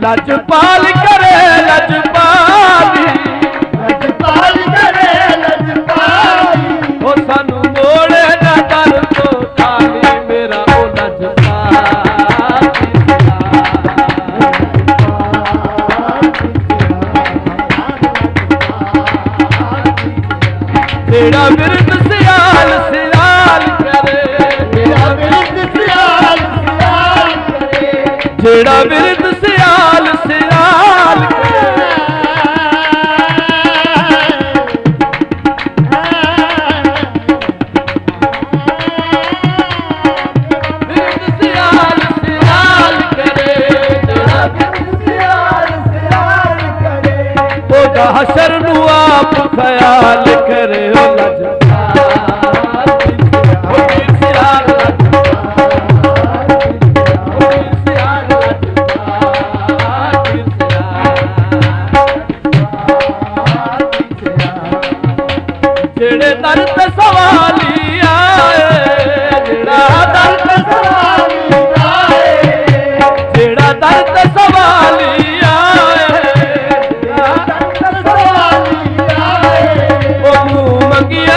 लजपाल करे लजपाली, लजपाल करे लजपाली, ओ सानू मोड़े ना दर तो ताली मेरा ओ लजपाल। तेरा विरद सियाल सियाल करे, तेरा विरद सियाल सियाल करे, जेड़ा विरद सियाल सियाल करे, विरद सियाल सियाल करे, जेड़ा विरद सियाल सियाल करे, ओदा हशर नू आप ख्याल करे ओ जेड़े दर ते सवाली आए, जेड़ा दर ते सवाली आए, जेड़ा दर ते सवाली आए, जेड़ा दर ते सवाली आए, ओ मुँह मंगिया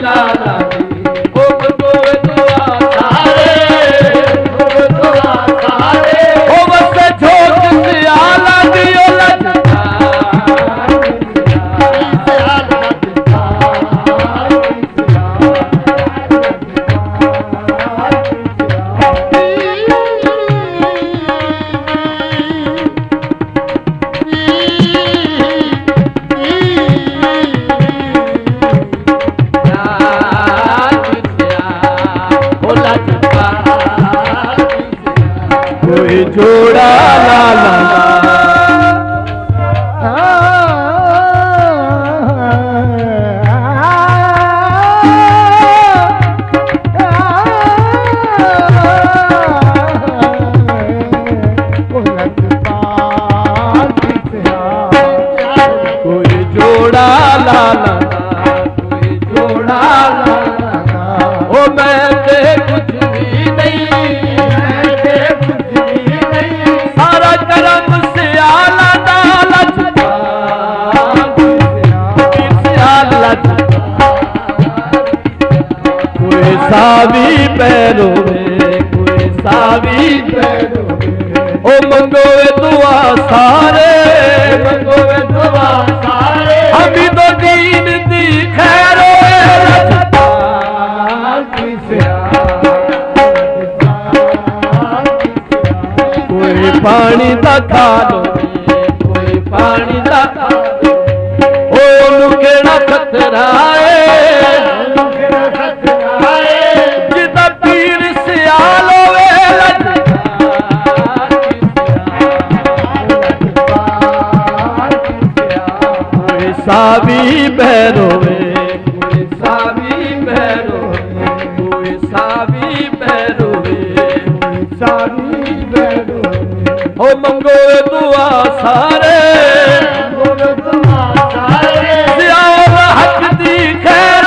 लाला दी ओ मंगोए दुआ सारे मंगोए दुआ सारे ओ बस झोंक सियाला दी ओ लजदा कोई जोड़ा लाला कोई जोड़ा लाला कोई जोड़ा लाला ओ मैं ते कुछ भी नहीं सारा करम से आला डाला कोई सावी पैरों में कोई सावी पैरों में ओ मंगोए दुआ सारे मंगोए दुआ सारे अभी तो दीन दी खैरो कोई पानी दा खा लो कोई पानी दा खा लो ओ केड़ा खतरा है जिदा पीर सियाल होवे कोई सावी बहरोवे कोई सावी बहरोवे कोई सावी बहरोवे कोई सावी बहरोवे ओ मंगोए दुआ सारे सियाल हक दी खैर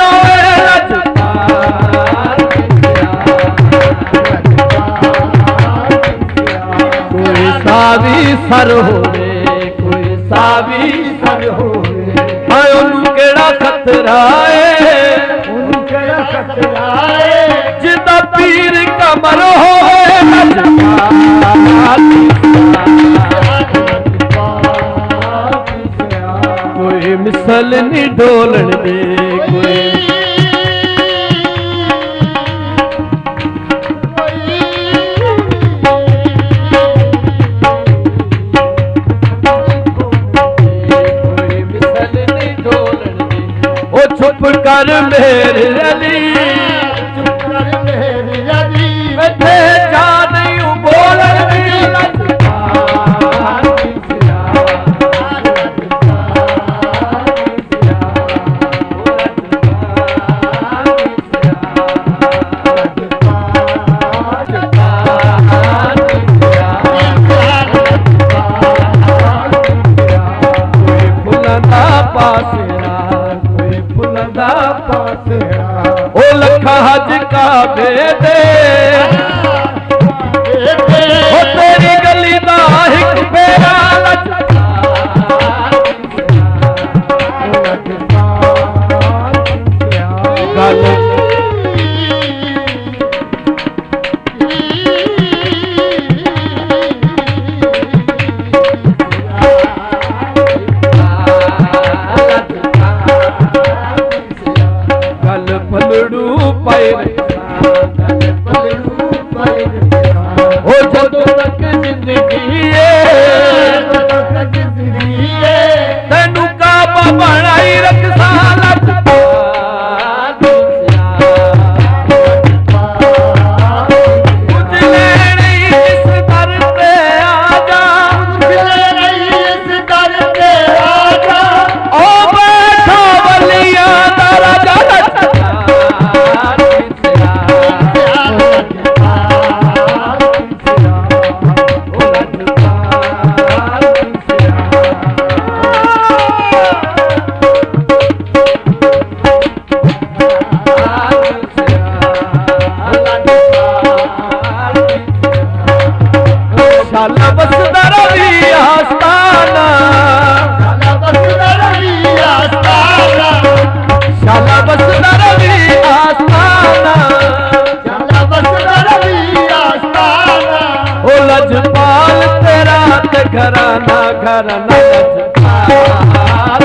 कोई सावी सर होवे कोई सावी सर होवे हाय ओनू केड़ा खतरा है ओनू केड़ा खतरा है जिदा पीर कमर होवे कोई मिसल नी ढोलन दे कोई चुप कर मेरे अली चुप कर मेरे अली बैठे जा नहीं बोलन कोई फुलंदा पासेरा कोई फुलंदा पासेरा ओ लखा हज का बेदे ओ तेरी गली दा हिक फेरा गल पलड़ू पाए ओ जदों तक जिंदगी तेनू काबा बनाई रखसा ਰਵੀ ਆਸਤਾਨਾ, ਚੱਲਦਾ ਵਸਦਾ ਰਵੀ ਆਸਤਾਨਾ। ਉਹ ਲਜਪਾਲ ਤੇਰਾ ਤੇ ਘਰਾਨਾ, ਘਰਾਨਾ ਲਜਪਾਲ